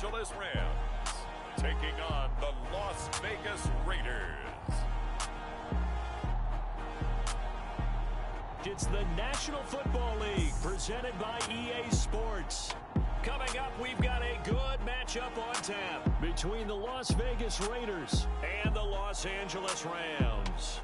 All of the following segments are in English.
Angeles Rams taking on the Las Vegas Raiders. It's the National Football League presented by EA Sports. Coming up, we've got a good matchup on tap between the Las Vegas Raiders and the Los Angeles Rams.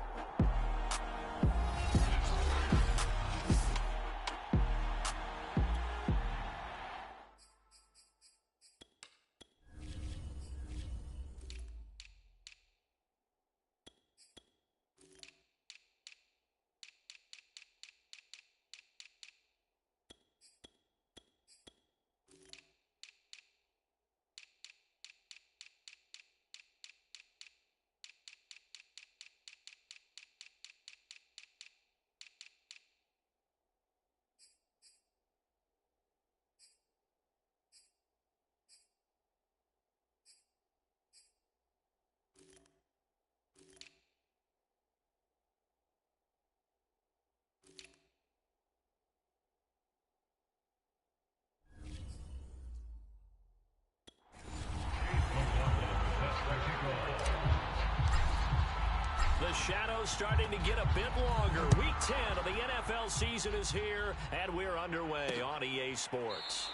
The shadow's starting to get a bit longer. Week 10 of the NFL season is here, and we're underway on EA Sports.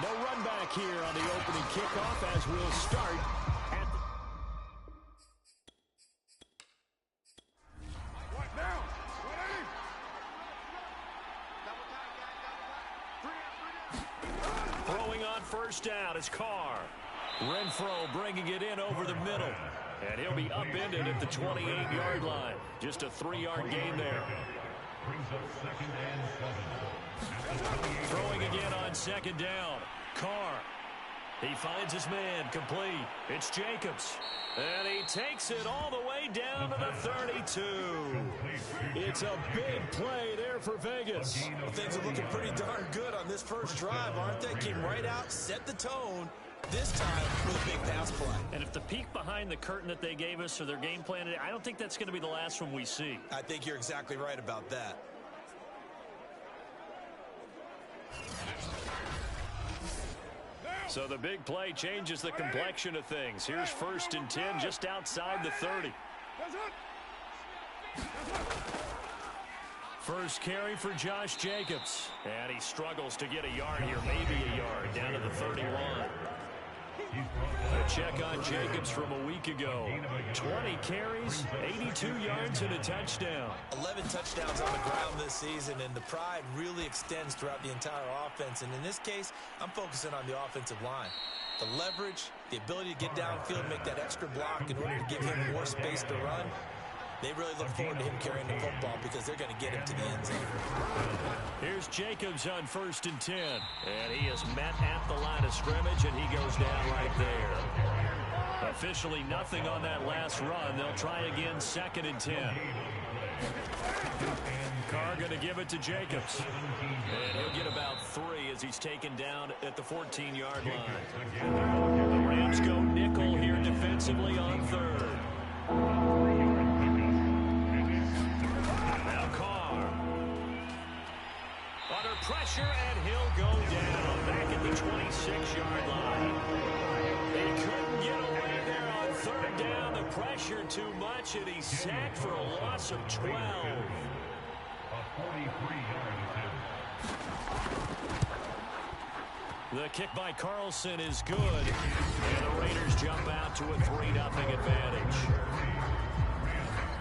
No run back here on the opening kickoff as we'll start at the... Throwing on first down is Carr. Renfro bringing it in over the middle. And he'll be upended at the 28-yard line. Just a 3-yard gain there. Throwing again on second down. Carr. He finds his man complete. It's Jacobs. And he takes it all the way down to the 32. It's a big play there for Vegas. Well, things are looking pretty darn good on this first drive, aren't they? Came right out, set the tone. This time with a big pass play. And if the peek behind the curtain that they gave us or their game plan, I don't think that's going to be the last one we see. I think you're exactly right about that. So the big play changes the complexion of things. Here's 1st and 10 just outside the 30. First carry for Josh Jacobs. And he struggles to get a yard here, maybe a yard, down to the 31. A check on Jacobs from a week ago. 20 carries, 82 yards, and a touchdown. 11 touchdowns on the ground this season, and the pride really extends throughout the entire offense. And in this case, I'm focusing on the offensive line. The leverage, the ability to get downfield, make that extra block in order to give him more space to run. They really look forward to him carrying the football because they're going to get him to the end zone. Here's Jacobs on 1st and 10. And he is met at the line of scrimmage, and he goes down right there. Officially nothing on that last run. They'll try again 2nd and 10. Carr going to give it to Jacobs. And he'll get about 3 as he's taken down at the 14-yard line. The Rams go nickel here defensively on 3rd. Pressure, and he'll go down back at the 26-yard line. He couldn't get away there on 3rd down. The pressure too much, and he's sacked for a loss of 12. The kick by Carlson is good, and the Raiders jump out to a 3-0 advantage.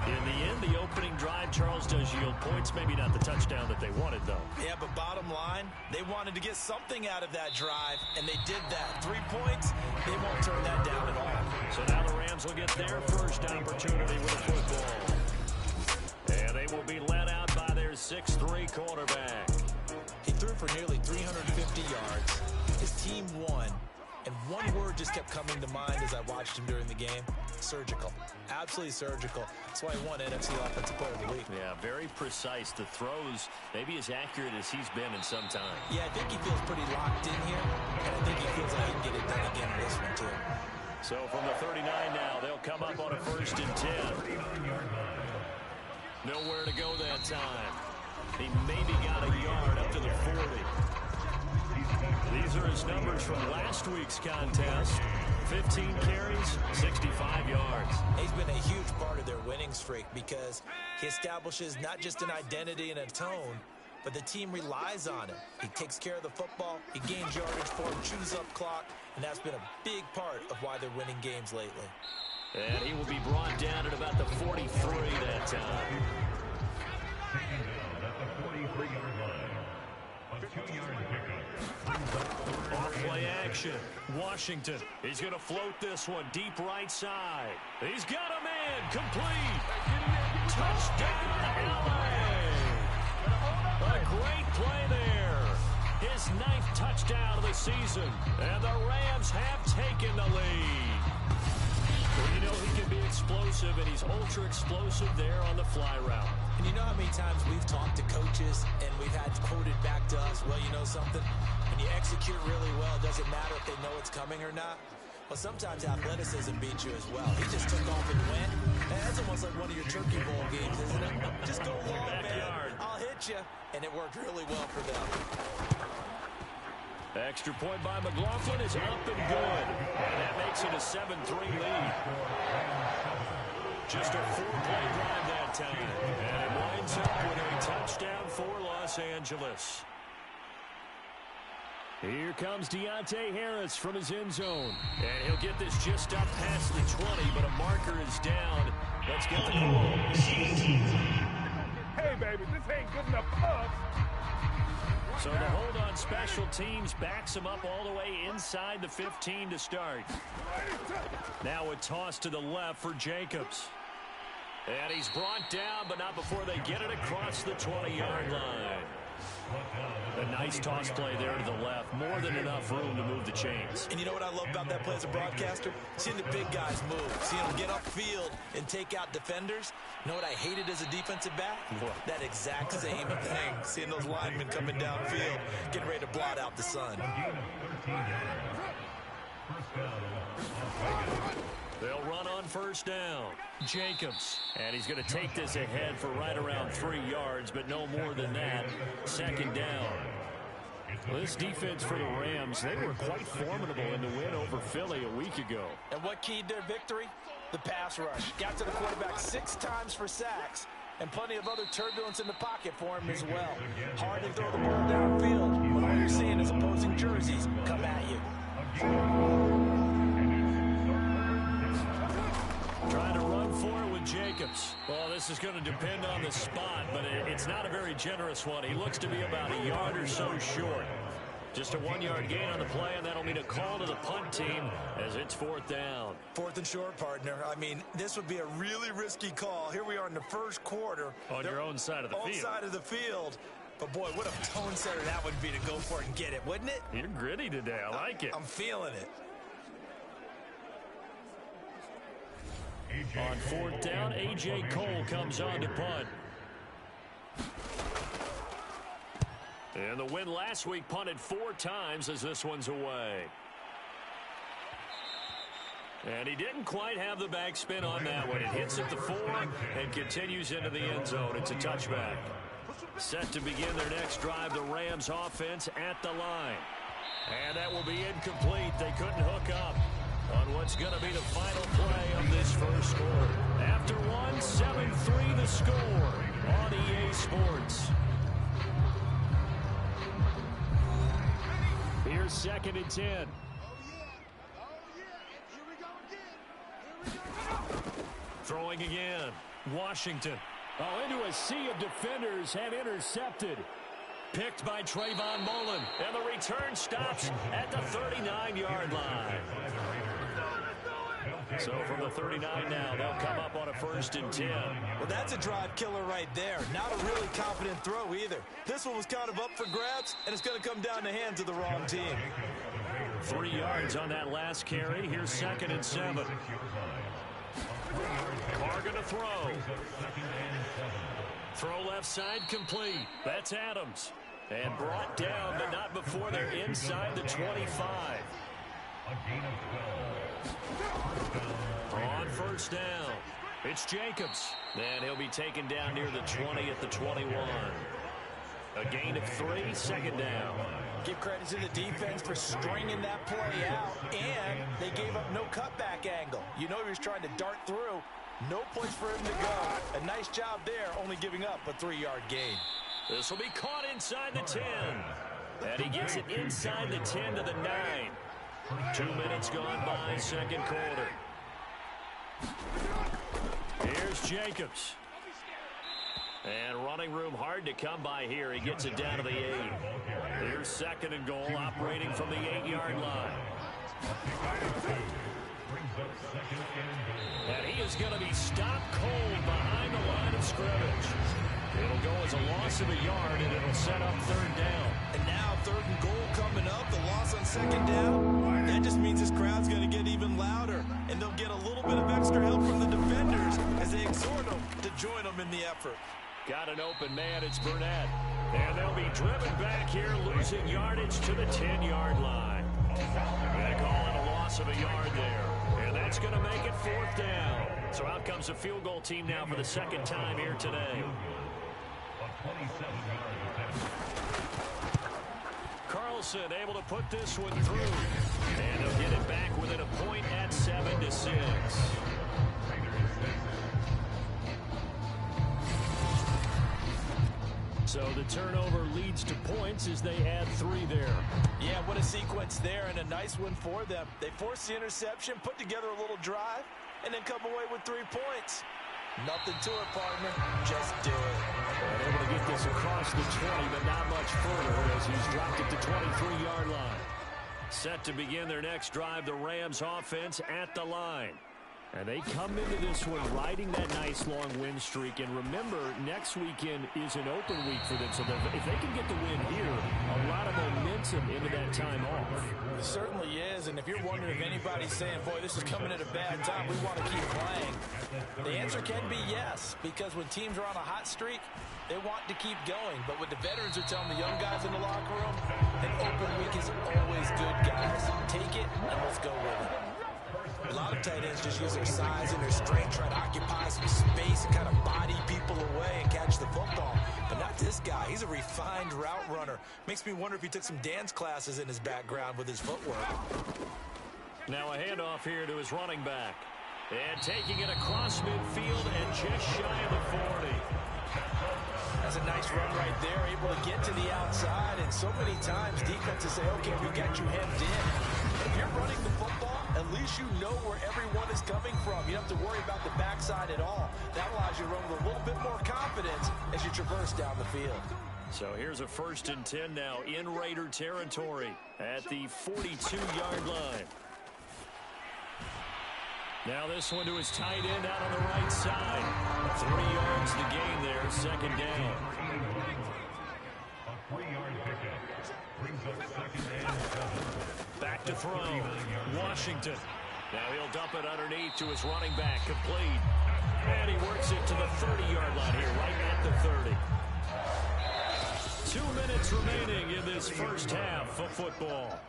In the end, the opening drive, Charles, does yield points. Maybe not the touchdown that they wanted, though. Yeah, but bottom line, they wanted to get something out of that drive, and they did that. 3 points, they won't turn that down at all. So now the Rams will get their first opportunity with a football. And they will be led out by their 6'3" quarterback. He threw for nearly 350 yards. His team won. And one word just kept coming to mind as I watched him during the game. Surgical. Absolutely surgical. That's why he won NFC Offensive Player of the Week. Yeah, very precise. The throws maybe as accurate as he's been in some time. Yeah, I think he feels pretty locked in here. And I think he feels like he can get it done again in this one, too. So from the 39 now, they'll come up on a 1st and 10. Nowhere to go that time. He maybe got a yard up to the 40. These are his numbers from last week's contest. 15 carries, 65 yards. He's been a huge part of their winning streak because he establishes not just an identity and a tone, but the team relies on him. He takes care of the football, he gains yardage for him, chews up clock, and that's been a big part of why they're winning games lately. And he will be brought down at about the 43 that time. Off-play action. Washington. He's going to float this one deep right side. He's got a man. Complete. Touchdown, LA. A great play there. His 9th touchdown of the season. And the Rams have taken the lead. Well, you know he can be explosive, and he's ultra-explosive there on the fly route. And you know how many times we've talked to coaches and we've had quoted back to us, well, you know something? When you execute really well, it doesn't matter if they know it's coming or not. Well, sometimes athleticism beats you as well. He just took off and went. And that's almost like one of your Turkey Bowl games, isn't it? Just go long, man. I'll hit you. And it worked really well for them. Extra point by McLaughlin is up and good. And that makes it a 7-3 lead. Just a 4-play drive that time. And it winds up with a touchdown for Los Angeles. Here comes Deontay Harris from his end zone. And he'll get this just up past the 20, but a marker is down. Let's get the call. Hey, baby, this ain't good enough for us. So the hold on special teams backs him up all the way inside the 15 to start. Now a toss to the left for Jacobs. And he's brought down, but not before they get it across the 20-yard line. A nice toss play there to the left. More than enough room to move the chains. And you know what I love about that play as a broadcaster? Seeing the big guys move. Seeing them get upfield and take out defenders. You know what I hated as a defensive back? What? That exact same thing. Seeing those linemen coming downfield, getting ready to blot out the sun. They'll run on first down. Jacobs. And he's going to take this ahead for right around 3 yards, but no more than that. Second down. Well, this defense for the Rams, they were quite formidable in the win over Philly a week ago. And what keyed their victory? The pass rush. Got to the quarterback 6 times for sacks, and plenty of other turbulence in the pocket for him as well. Hard to throw the ball downfield, but all you're seeing is opposing jerseys come at you. Trying to run for it with Jacobs. Well, this is going to depend on the spot, but it's not a very generous one. He looks to be about a yard or so short. Just a 1-yard gain on the play, and that'll mean a call to the punt team as it's 4th down. 4th and short, partner. I mean, this would be a really risky call. Here we are in the first quarter. On your own side of the field. Own side of the field. But, boy, what a tone setter that would be to go for it and get it, wouldn't it? You're gritty today. I like it. I'm feeling it. On 4th down, A.J. Cole comes on to punt. And the win last week punted 4 times as this one's away. And he didn't quite have the backspin on that one. It hits at the 4 and continues into the end zone. It's a touchback. Set to begin their next drive, the Rams offense at the line. And that will be incomplete. They couldn't hook up on what's going to be the final play of this first quarter. After 7-3 the score on EA Sports. Here's 2nd and 10. Throwing again. Washington. Oh, into a sea of defenders and intercepted. Picked by Trayvon Mullen. And the return stops at the 39-yard line. So from the 39 now, they'll come up on a 1st and 10. Well, that's a drive killer right there. Not a really confident throw either. This one was kind of up for grabs, and it's going to come down the hands of the wrong team. 3 yards on that last carry. Here's 2nd and 7. Carr going to throw. Throw left side complete. That's Adams. And brought down, but not before they're inside the 25. On 1st down, it's Jacobs. And he'll be taken down near the 20 at the 21. A gain of 3, second down. Give credit to the defense for stringing that play out, and they gave up no cutback angle. You know he was trying to dart through. No place for him to go. A nice job there, only giving up a 3-yard gain. This will be caught inside the 10. And he gets it inside the 10 to the 9. 2 minutes gone by, second quarter. Here's Jacobs. And running room hard to come by here. He gets it down to the 8. Here's second and goal, operating from the 8-yard line. And he is going to be stopped cold behind the line of scrimmage. It'll go as a loss of a yard, and it'll set up third down. And now third and goal coming up, the loss on second down. That just means this crowd's going to get even louder, and they'll get a little bit of extra help from the defenders as they exhort them to join them in the effort. Got an open man, it's Burnett. And they'll be driven back here, losing yardage to the 10-yard line. They call it a loss of a yard there. And that's going to make it fourth down. So out comes the field goal team now for the second time here today. Carlson able to put this one through. And they'll get it back within a point at 7-6. So the turnover leads to points as they add 3 there. Yeah, what a sequence there, and a nice one for them. They force the interception, put together a little drive, and then come away with 3 points. Nothing to it, partner. Just do it. And able to get this across the 20, but not much further as he's dropped it to 23-yard line. Set to begin their next drive, the Rams offense at the line. And they come into this one riding that nice long win streak. And remember, next weekend is an open week for them. So if they can get the win here, a lot of momentum into that time off. It certainly is. And if you're wondering if anybody's saying, boy, this is coming at a bad time, we want to keep playing, the answer can be yes. Because when teams are on a hot streak, they want to keep going. But what the veterans are telling the young guys in the locker room, an open week is always good, guys. Take it and let's go with it. A lot of tight ends just use their size and their strength, try to occupy some space and kind of body people away and catch the football. But not this guy. He's a refined route runner. Makes me wonder if he took some dance classes in his background with his footwork. Now a handoff here to his running back. And taking it across midfield and just shy of the 40. That's a nice run right there, able to get to the outside. And so many times defenses say, okay, we got you hemmed in. If you're running the football, at least you know where everyone is coming from. You don't have to worry about the backside at all. That allows you to run with a little bit more confidence as you traverse down the field. So here's a 1st and 10 now in Raider territory at the 42-yard line. Now this one to his tight end out on the right side. 3 yards to gain there, second down. A 3-yard pickup brings up second and 7. Back to throw, Washington. Now he'll dump it underneath to his running back, complete. And he works it to the 30-yard line here, right at the 30. 2 minutes remaining in this first half of football.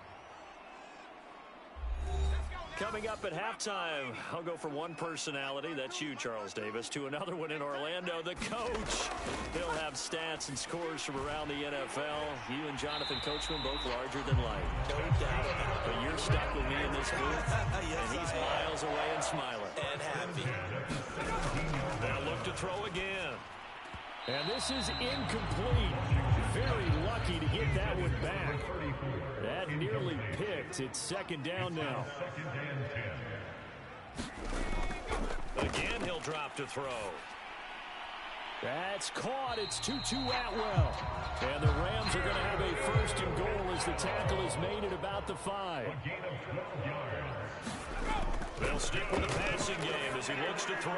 Coming up at halftime, I'll go from one personality, that's you, Charles Davis, to another one in Orlando, the coach. He'll have stats and scores from around the NFL. You and Jonathan Coachman, both larger than life. No doubt. But you're stuck with me in this booth, Yes, and he's miles away and smiling. And happy. They'll look to throw again. And this is incomplete. Very lucky to get that one back. That nearly picked. It's second down now. Again, he'll drop to throw. That's caught. It's 2-2 Atwell. And the Rams are going to have a 1st and goal as the tackle is made at about the 5. They'll stick with the passing game as he looks to throw.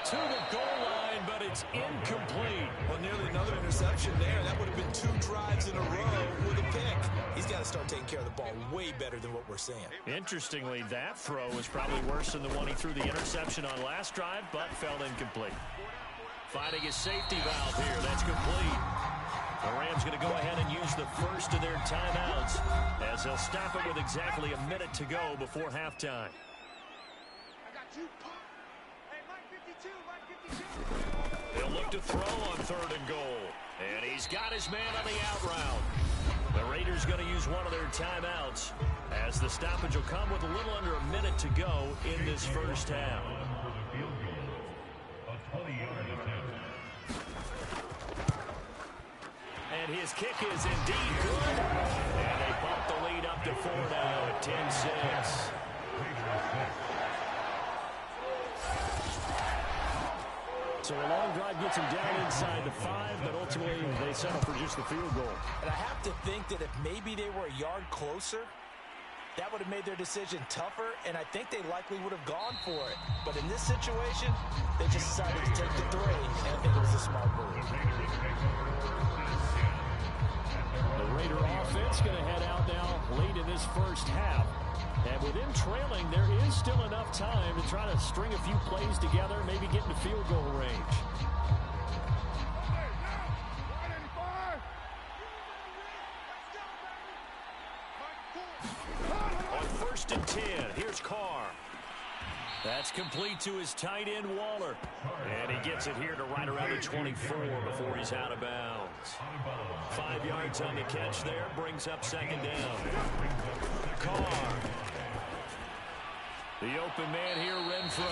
To the goal line, but it's incomplete. Well, nearly another interception there. That would have been 2 drives in a row with a pick. He's got to start taking care of the ball way better than what we're seeing. Interestingly, that throw was probably worse than the one he threw the interception on last drive, but fell incomplete. Finding his safety valve here. That's complete. The Rams going to go ahead and use the first of their timeouts as they'll stop it with exactly a minute to go before halftime. They'll look to throw on 3rd and goal. And he's got his man on the out route. The Raiders going to use one of their timeouts as the stoppage will come with a little under a minute to go in this first half. And his kick is indeed good. And they bump the lead up to 4 now at 10-6. So a long drive gets him down inside the 5, but ultimately they settle for just the field goal. And I have to think that if maybe they were a yard closer, that would have made their decision tougher, and I think they likely would have gone for it. But in this situation, they just decided to take the 3, and I think it was a smart move. The Raider offense going to head out now late in this first half. And with them trailing, there is still enough time to try to string a few plays together, maybe get into field goal range. On 1st and 10, here's Carr. That's complete to his tight end, Waller. And he gets it here to right around the 24 before he's out of bounds. 5 yards on the catch there, brings up 2nd down. Carr. The open man here, Renfro.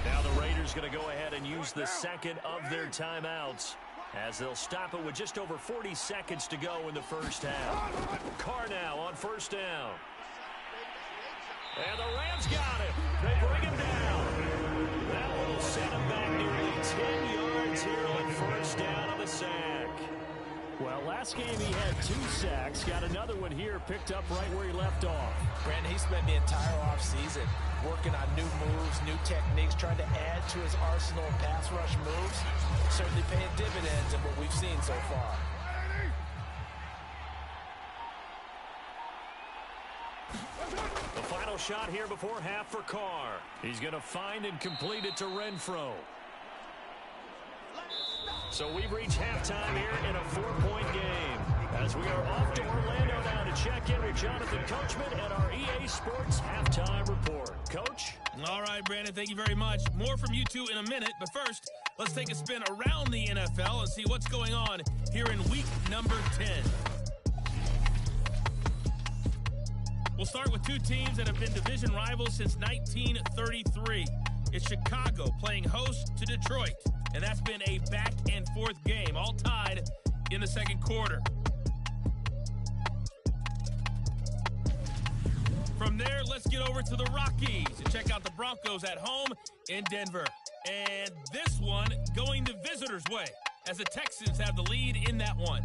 Now the Raiders going to go ahead and use the second of their timeouts as they'll stop it with just over 40 seconds to go in the first half. Carr now on 1st down. And the Rams got him. They bring him down. That one will set him back nearly 10 yards here on 1st down on the sack. Well, last game he had 2 sacks. Got another one here picked up right where he left off. Brandon, he spent the entire offseason working on new moves, new techniques, trying to add to his arsenal of pass rush moves. Certainly paying dividends in what we've seen so far. The final shot here before half for Carr. He's going to find and complete it to Renfro. So we've reached halftime here in a 4-point game. As we are off to Orlando now to check in with Jonathan Coachman and our EA Sports Halftime Report. Coach? All right, Brandon, thank you very much. More from you two in a minute, but first, let's take a spin around the NFL and see what's going on here in week number 10. We'll start with 2 teams that have been division rivals since 1933. It's Chicago playing host to Detroit, and that's been a back-and-forth game, all tied in the second quarter. From there, let's get over to the Rockies and check out the Broncos at home in Denver. And this one going the visitors' way as the Texans have the lead in that one.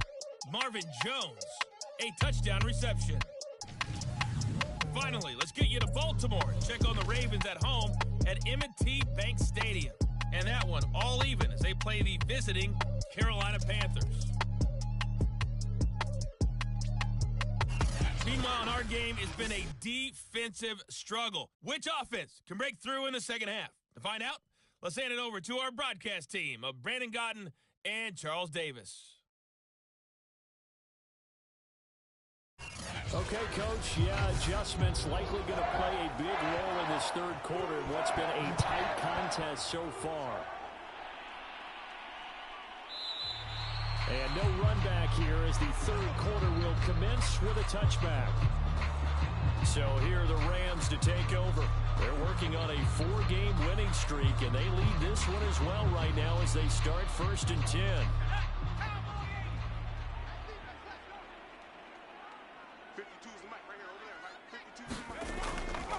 Marvin Jones, a touchdown reception. Finally, let's get you to Baltimore and check on the Ravens at home at M&T Bank Stadium. And that one all even as they play the visiting Carolina Panthers. Meanwhile, in our game, it's been a defensive struggle. Which offense can break through in the second half? To find out, let's hand it over to our broadcast team of Brandon Gotten and Charles Davis. Okay, Coach, yeah, adjustments likely going to play a big role in this third quarter in what's been a tight contest so far. And no run back here as the third quarter will commence with a touchback. So here are the Rams to take over. They're working on a 4-game winning streak, and they lead this one as well right now as they start 1st and 10.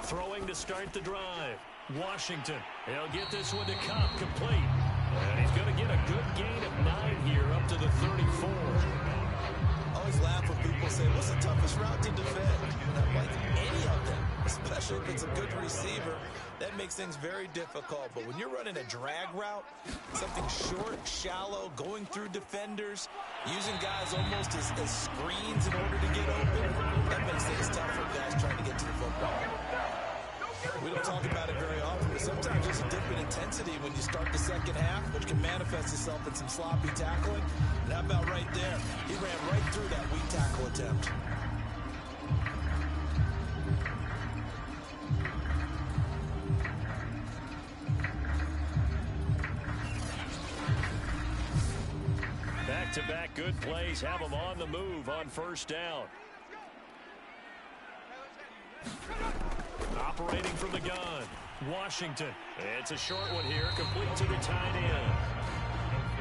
Throwing to start the drive. Washington. He'll get this one to Cobb complete. And he's going to get a good gain of 9 here up to the 34. I always laugh when people say, what's the toughest route to defend? Not like any of them, especially if it's a good receiver. That makes things very difficult. But when you're running a drag route, something short, shallow, going through defenders, using guys almost as screens in order to get open, that makes things tough for guys trying to get to the football. We don't talk about it very often, but sometimes there's a dip in intensity when you start the second half, which can manifest itself in some sloppy tackling. And how about right there? He ran right through that weak tackle attempt. Back Back-to-back good plays have them on the move on first down. Operating from the gun, Washington. It's a short one here, complete to the tight end.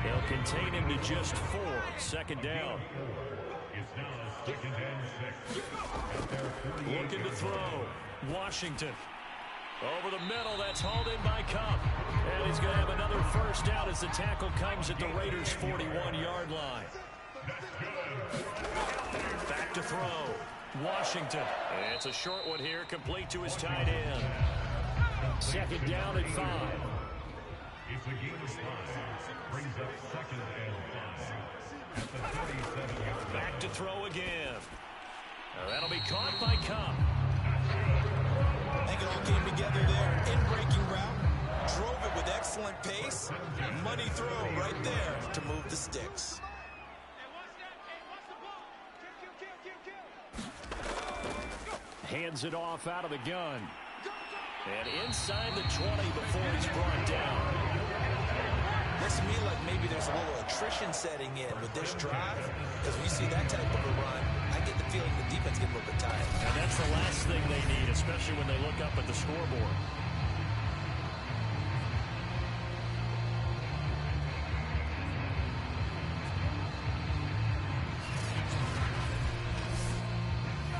They'll contain him to just 4. Second down. It's now 2nd and 6. Looking to throw. Washington. Over the middle, that's hauled in by Cup. And he's going to have another first down as the tackle comes at the Raiders' 41-yard line. Back to throw. Washington. It's a short one here, complete to his tight end. Second down at 5. It's a game of 5. Brings up 2nd and 5. At the 37-yard line. Back to throw again. That'll be caught by Cup. I think it all came together there. In-breaking route. Drove it with excellent pace. Money throw right there to move the sticks. Hands it off out of the gun. And inside the 20 before he's brought down. Looks to me like maybe there's a little attrition setting in with this drive. Because when you see that type of a run, I get the feeling the defense gets a little bit tired. And that's the last thing they need, especially when they look up at the scoreboard.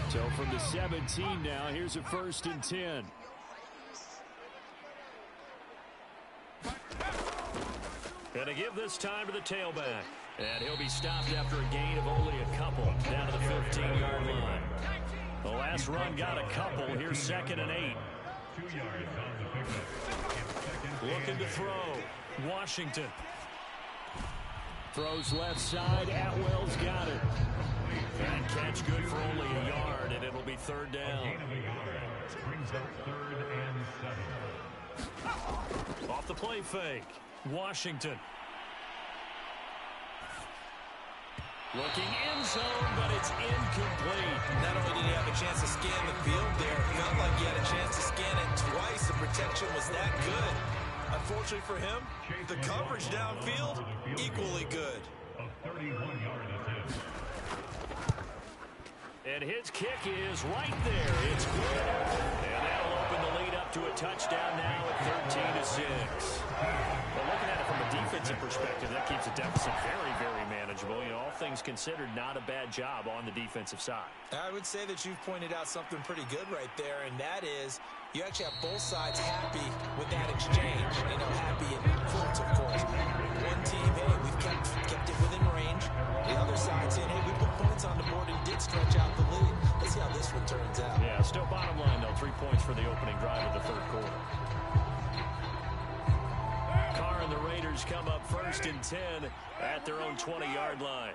So from the 17 now, here's a 1st and 10. Going to give this time to the tailback. And he'll be stopped after a gain of only a couple down to the 15-yard line. The last run got a couple. Here's 2nd and 8. 2 yards on the pickup. Looking to throw. Washington. Throws left side. Atwell's got it. And catch good for only a yard, and it'll be 3rd down. Gain of a yard. Brings up 3rd and 7. Off the play fake. Washington. Looking in zone, but it's incomplete. Not only did he have a chance to scan the field there, it felt like he had a chance to scan it twice. The protection was that good. Unfortunately for him, the coverage downfield, equally good. A 31-yard attempt. And his kick is right there. It's good. And that'll open the lead up to a touchdown now at 13-6. Well, looking at it from a defensive perspective, that keeps the deficit very, very manageable. You know, all things considered, not a bad job on the defensive side. I would say that you've pointed out something pretty good right there, and that is you actually have both sides happy with that exchange. You know, happy in quotes, of course. One team, hey, we've kept it within range. The other side saying, hey, we put points on the board and did stretch out the lead. Let's see how this one turns out. Yeah, still bottom line, though, 3 points for the opening drive of the 3rd quarter. Carr and the Raiders come up 1st and 10 at their own 20-yard line.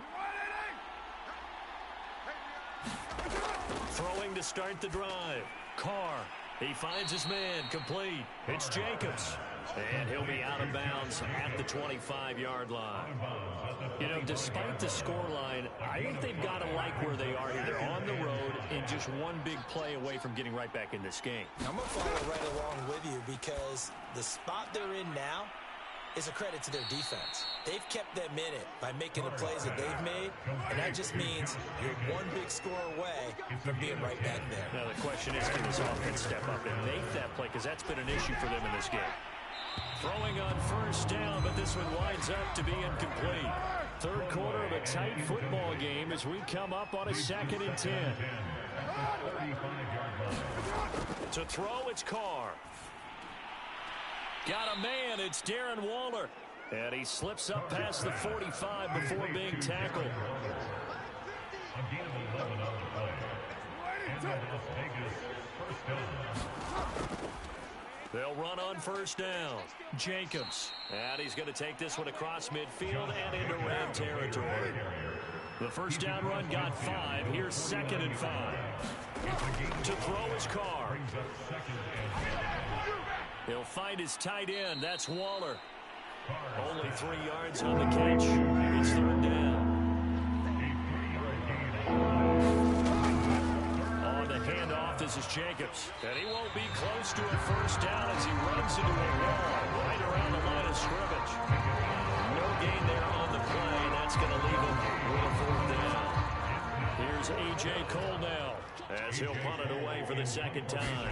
Throwing to start the drive. Carr. He finds his man, complete. It's Jacobs. And he'll be out of bounds at the 25-yard line. You know, despite the scoreline, I think they've got to like where they are here. They're on the road and just one big play away from getting right back in this game. I'm going to follow right along with you because the spot they're in now is a credit to their defense. They've kept them in it by making the plays that they've made, and that just means you're one big score away from being right back there. Now the question is, can this offense step up and make that play? Because that's been an issue for them in this game. Throwing on 1st down, but this one winds up to be incomplete. 3rd quarter of a tight football game as we come up on a 2nd and 10. To throw, it's Carr. Got a man, it's Darren Waller. And he slips up past the 45 before being tackled. A gain of 11 on the play. And the Las Vegas 1st down. They'll run on 1st down. Jacobs. And he's going to take this one across midfield and into Ram territory. The 1st down run got 5. Here's 2nd and 5. To throw his Carr. He'll find his tight end. That's Waller. Only 3 yards on the catch. It's 3rd down. On the handoff, this is Jacobs. And he won't be close to a 1st down as he runs into a wall right around the line of scrimmage. No gain there on the play. That's going to leave him Here's A.J. Cole now as he'll punt it away for the second time.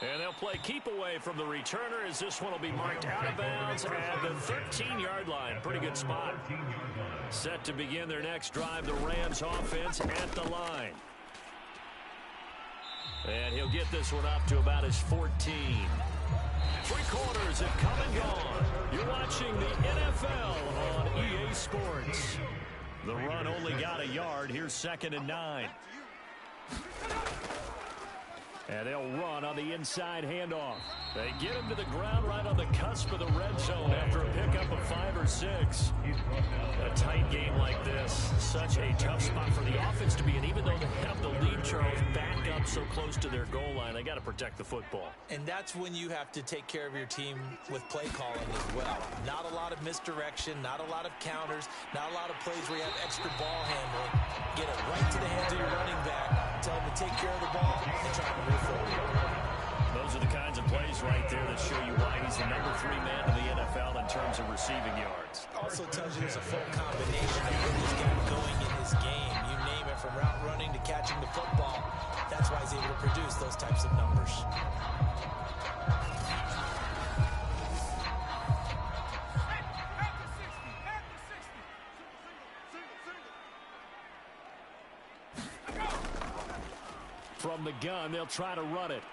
And they'll play keep away from the returner as this one will be marked out of bounds at the 13-yard line. Pretty good spot. Set to begin their next drive, the Rams offense at the line. And he'll get this one up to about his 14. 3 quarters have come and gone. You're watching the NFL on EA Sports. The run only got a yard. Here's 2nd and 9. And they'll run on the inside handoff. They get him to the ground right on the cusp of the red zone after a pickup of 5 or 6. A tight game like this, such a tough spot for the offense to be in. Even though they have the lead, Charles, back up so close to their goal line, they got to protect the football. And that's when you have to take care of your team with play calling as well. Not a lot of misdirection, not a lot of counters, not a lot of plays where you have extra ball handling. Get it right to the hands of your running back, tell him to take care of the ball, and try to move forward. Those are the kinds of plays right there that show you why he's the number 3 man in the NFL in terms of receiving yards. Also tells you there's a full combination of what he's got going in his game. You name it, from route running to catching the football. That's why he's able to produce those types of numbers. From the gun, they'll try to run it.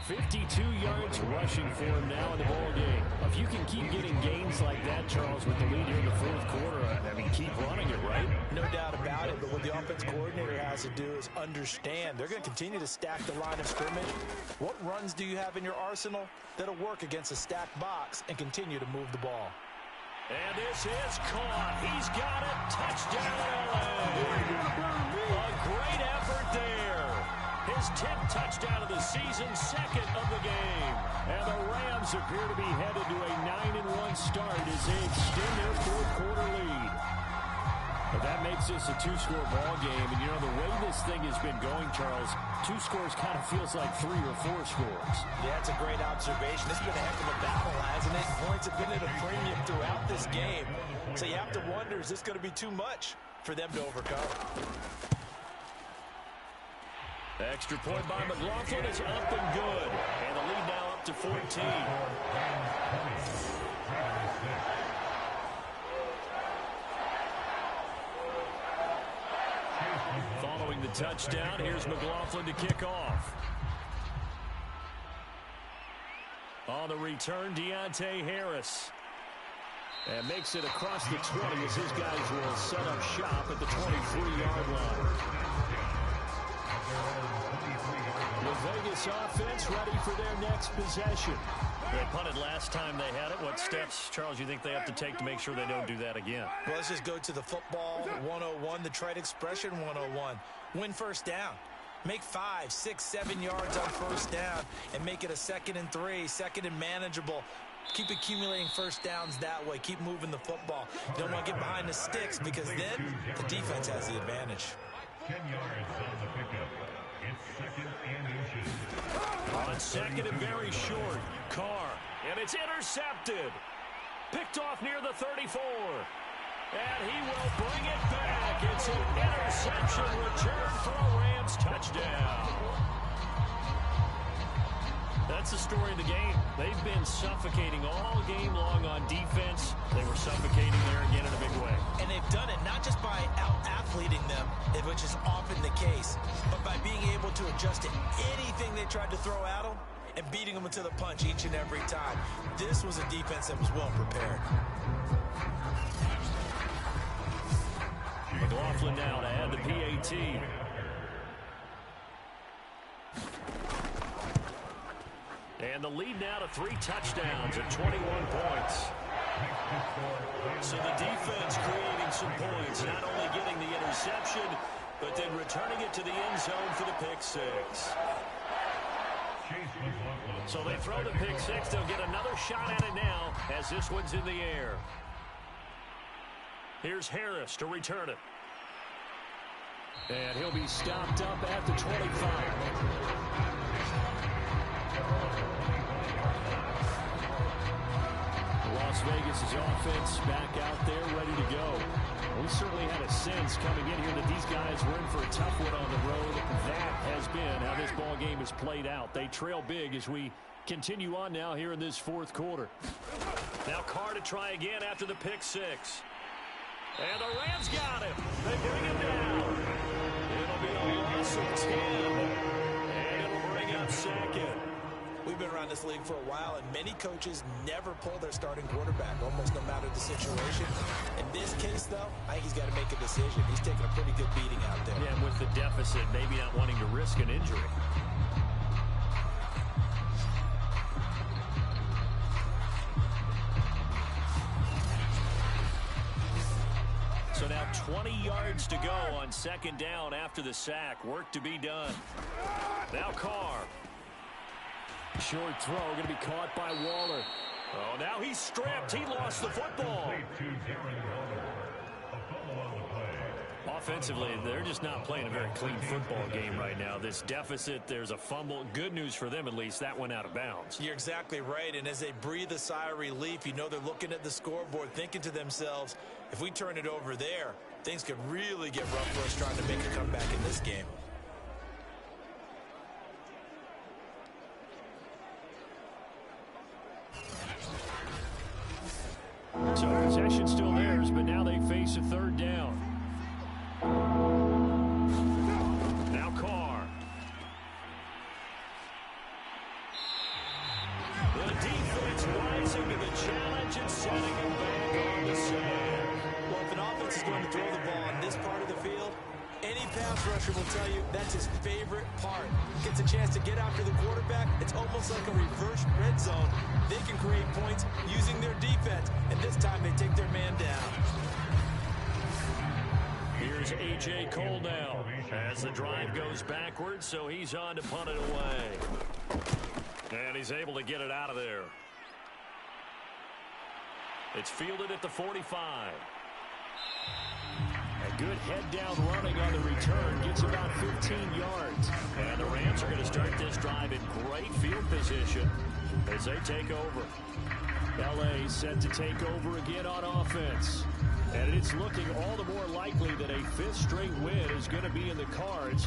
52 yards rushing for him now in the ball game. If you can keep getting gains like that, Charles, with the lead here in the 4th quarter, I mean, keep running it, right? No doubt about it, but what the offense coordinator has to do is understand. They're going to continue to stack the line of scrimmage. What runs do you have in your arsenal that'll work against a stacked box and continue to move the ball? And this is caught. He's got it. Touchdown, LA. A great effort there. His 10th touchdown of the season, 2nd of the game. And the Rams appear to be headed to a 9-1 start as they extend their 4th quarter lead. But that makes this a 2-score ball game. And, you know, the way this thing has been going, Charles, 2 scores kind of feels like 3 or 4 scores. Yeah, that's a great observation. It's been a heck of a battle, hasn't it? Points have been at a premium throughout this game. So you have to wonder, is this going to be too much for them to overcome? Extra point by McLaughlin is up and good. And the lead now up to 14. Following the touchdown, here's McLaughlin to kick off. On the return, Deontay Harris. And makes it across the 20 as his guys will set up shop at the 23-yard line. The Vegas offense ready for their next possession. They punted last time they had it. What steps, Charles, you think they have to take to make sure they don't do that again? Well, let's just go to the football 101, the trade expression 101. Win first down. Make 5, 6, 7 yards on first down and make it a 2nd and 3, 2nd and manageable. Keep accumulating first downs that way. Keep moving the football. You don't want to get behind the sticks because then the defense has the advantage. 10 yards on the pickup. It's 2nd and inches. On 2nd and very short, Carr. And it's intercepted. Picked off near the 34. And he will bring it back. It's an interception return for a Rams touchdown. That's the story of the game. They've been suffocating all game long on defense. They were suffocating there again in a big way. And they've done it not just by out-athleting them, which is often the case, but by being able to adjust to anything they tried to throw at them and beating them to the punch each and every time. This was a defense that was well prepared. McLaughlin now to add the PAT. And the lead now to 3 touchdowns at 21 points. So the defense creating some points, not only getting the interception, but then returning it to the end zone for the pick 6. So they throw the pick 6. They'll get another shot at it now as this one's in the air. Here's Harris to return it. And he'll be stopped up at the 25. Loss Las Vegas' offense back out there ready to go. We certainly had a sense coming in here that these guys were in for a tough one on the road. That has been how this ball game has played out. They trail big as we continue on now here in this fourth quarter. Now Carr to try again after the pick six. And the Rams got him. They bring him down. It'll be a loss of 10. And it'll bring up second. We've been around this league for a while, and many coaches never pull their starting quarterback, almost no matter the situation. In this case, though, I think he's got to make a decision. He's taking a pretty good beating out there. Yeah, and with the deficit, maybe not wanting to risk an injury. So now 20 yards to go on second down after the sack. Work to be done. Now Carr. Short throw going to be caught by Waller. Oh, now he's stripped. He lost the football. Offensively, they're just not playing a very clean football game right now. This deficit, there's a fumble. Good news for them, at least. That went out of bounds. You're exactly right, and as they breathe a sigh of relief, you know they're looking at the scoreboard, thinking to themselves, if we turn it over there, things could really get rough for us trying to make a comeback in this game. So possession still theirs, but now they face a third down. Now Carr. The defense rising to the challenge and setting him back on the sand. Well, if an offense is going to throw the ball on this part of the field, any pass rusher will tell you that's his favorite part. Gets a chance to get after the quarterback. It's almost like a reverse red zone. They can create points using their defense, and this time they take their man down. Here's A.J. Cole now as the drive goes backwards, so he's on to punt it away. And he's able to get it out of there. It's fielded at the 45. A good head-down running on the return. Gets about 15 yards. And the Rams are going to start this drive in great field position as they take over. L.A. set to take over again on offense. And it's looking all the more likely that a fifth straight win is going to be in the cards.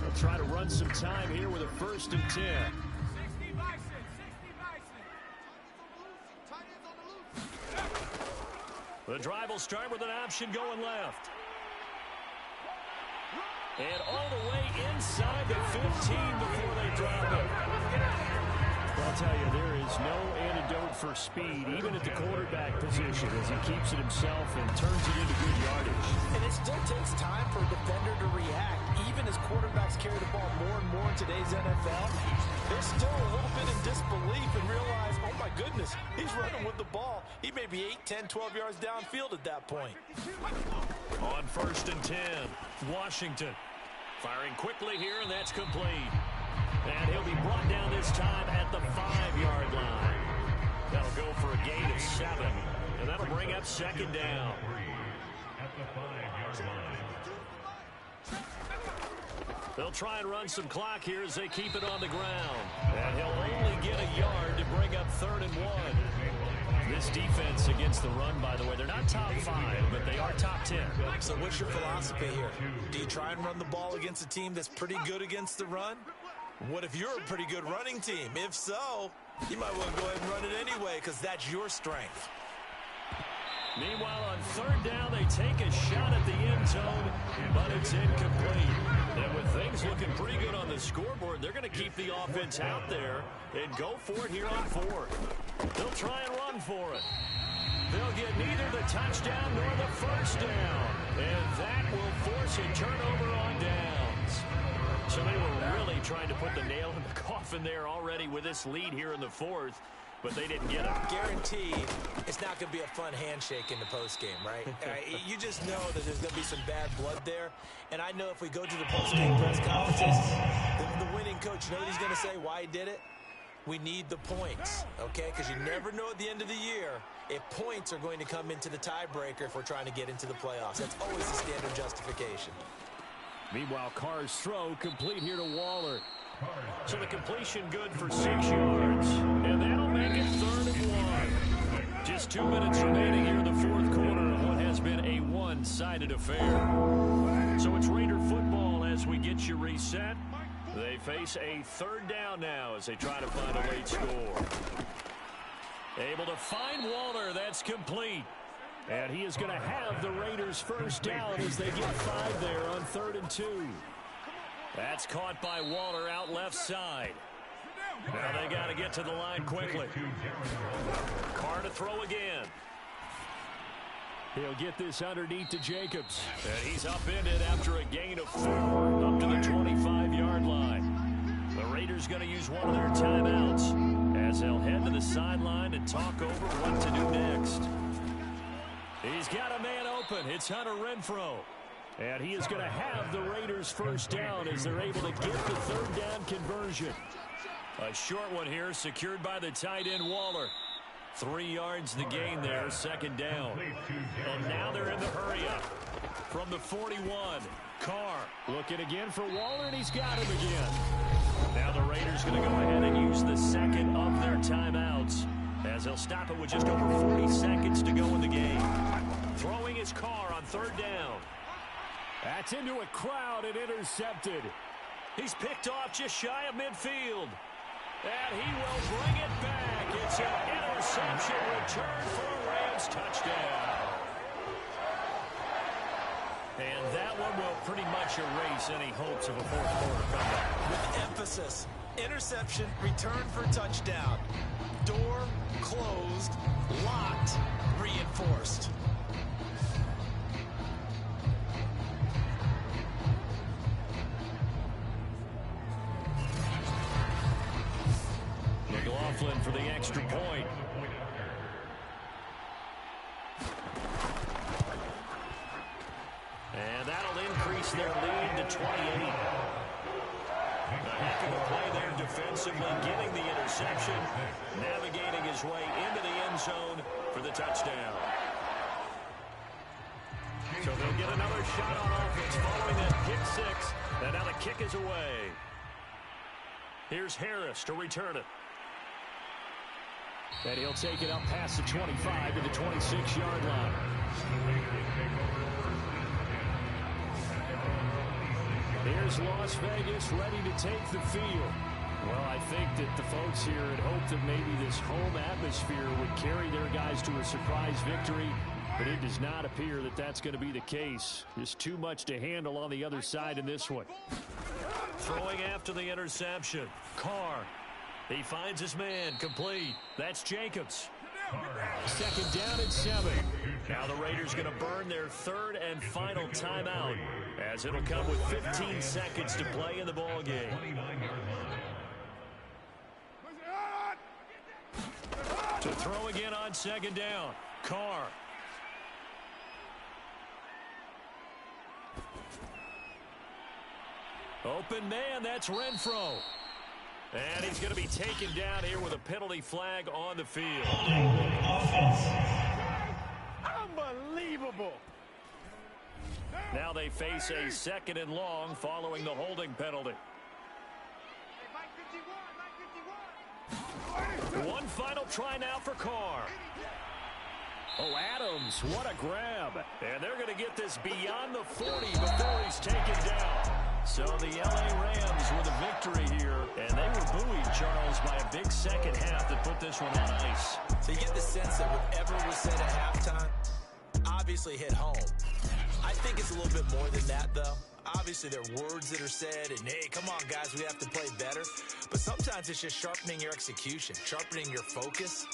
They'll try to run some time here with a 1st and 10. The drive will start with an option going left. And all the way inside the 15 before they drop it. I'll tell you, there is no antidote for speed, even at the quarterback position, as he keeps it himself and turns it into good yardage. And it still takes time for a defender to react. Even as quarterbacks carry the ball more and more in today's NFL, they're still a little bit in disbelief and realize, oh my goodness, he's running with the ball. He may be 8, 10, 12 yards downfield at that point. On 1st and 10, Washington firing quickly here, and that's complete. And he'll be brought down this time at the 5-yard line. That'll go for a gain of 7, and that'll bring up second down. At the 5-yard line. They'll try and run some clock here as they keep it on the ground. And he'll only get a yard to bring up 3rd and 1. This defense against the run, by the way, they're not top 5, but they are top 10. So what's your philosophy here? Do you try and run the ball against a team that's pretty good against the run? What if you're a pretty good running team? If so, you might want to go ahead and run it anyway because that's your strength. Meanwhile, on 3rd down, they take a shot at the end zone, but it's incomplete. And with things looking pretty good on the scoreboard, they're going to keep the offense out there and go for it here on 4th. They'll try and run for it. They'll get neither the touchdown nor the 1st down. And that will force a turnover on downs. So they were really trying to put the nail in the coffin there already with this lead here in the 4th. But they didn't get it. Guaranteed, it's not going to be a fun handshake in the postgame, right? You just know that there's going to be some bad blood there. And I know if we go to the postgame press conferences, the winning coach, you know what he's going to say, why he did it? We need the points, okay? Because you never know at the end of the year if points are going to come into the tiebreaker if we're trying to get into the playoffs. That's always the standard justification. Meanwhile, Carr's throw complete here to Waller. So the completion good for 6 yards. And that'll make it 3rd and 1. Just Just 2 minutes remaining here in the fourth quarter of what has been a one-sided affair. So it's Raider football as we get you reset. They face a third down now as they try to find a late score. Able to find Waller. That's complete. And he is going to have the Raiders first down as they get 5 there on 3rd and 2. That's caught by Waller out left side. Now they got to get to the line quickly. Carr to throw again. He'll get this underneath to Jacobs. And he's upended after a gain of 4 up to the 25-yard line. The Raiders going to use one of their timeouts as they'll head to the sideline and talk over what to do next. He's got a man open. It's Hunter Renfrow. And he is going to have the Raiders first down as they're able to get the third down conversion. A short one here secured by the tight end Waller. 3 yards the gain there, second down. And now they're in the hurry-up. From the 41, Carr looking again for Waller, and he's got him again. Now the Raiders going to go ahead and use the second of their timeouts as they'll stop it with just over 40 seconds to go in the game. Throwing his Carr on third down. That's into a crowd and intercepted. He's picked off just shy of midfield. And he will bring it back. It's an interception return for a Rams touchdown. And that one will pretty much erase any hopes of a fourth quarter comeback. With emphasis, interception, return for touchdown. Door closed, locked, reinforced. McLaughlin for the extra point. And that'll increase their lead to 28. A heck of a play there defensively, getting the interception, navigating his way into the end zone for the touchdown. So they'll get another shot on offense following that pick six. And now the kick is away. Here's Harris to return it. And he'll take it up past the 25 to the 26-yard line. Here's Las Vegas ready to take the field. Well, I think that the folks here had hoped that maybe this home atmosphere would carry their guys to a surprise victory, but it does not appear that that's going to be the case. Just too much to handle on the other side in this one. Throwing after the interception, Carr. He finds his man, complete. That's Jacobs. Second down and 7. Now the Raiders going to burn their third and final timeout as it'll come with 15 seconds to play in the ball game. To throw again on second down, Carr. Open man, that's Renfrow. And he's going to be taken down here with a penalty flag on the field. Unbelievable. Now they face a second and long following the holding penalty. One final try now for Carr. Oh, Adams, what a grab. And they're going to get this beyond the 40 before he's taken down. So the LA Rams with a victory here, and they were buoyed, Charles, by a big second half that put this one on ice. So you get the sense that whatever was said at halftime obviously hit home. I think it's a little bit more than that, though. Obviously, there are words that are said, and hey, come on, guys, we have to play better. But sometimes it's just sharpening your execution, sharpening your focus,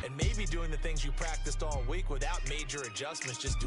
and maybe doing the things you practiced all week without major adjustments, just doing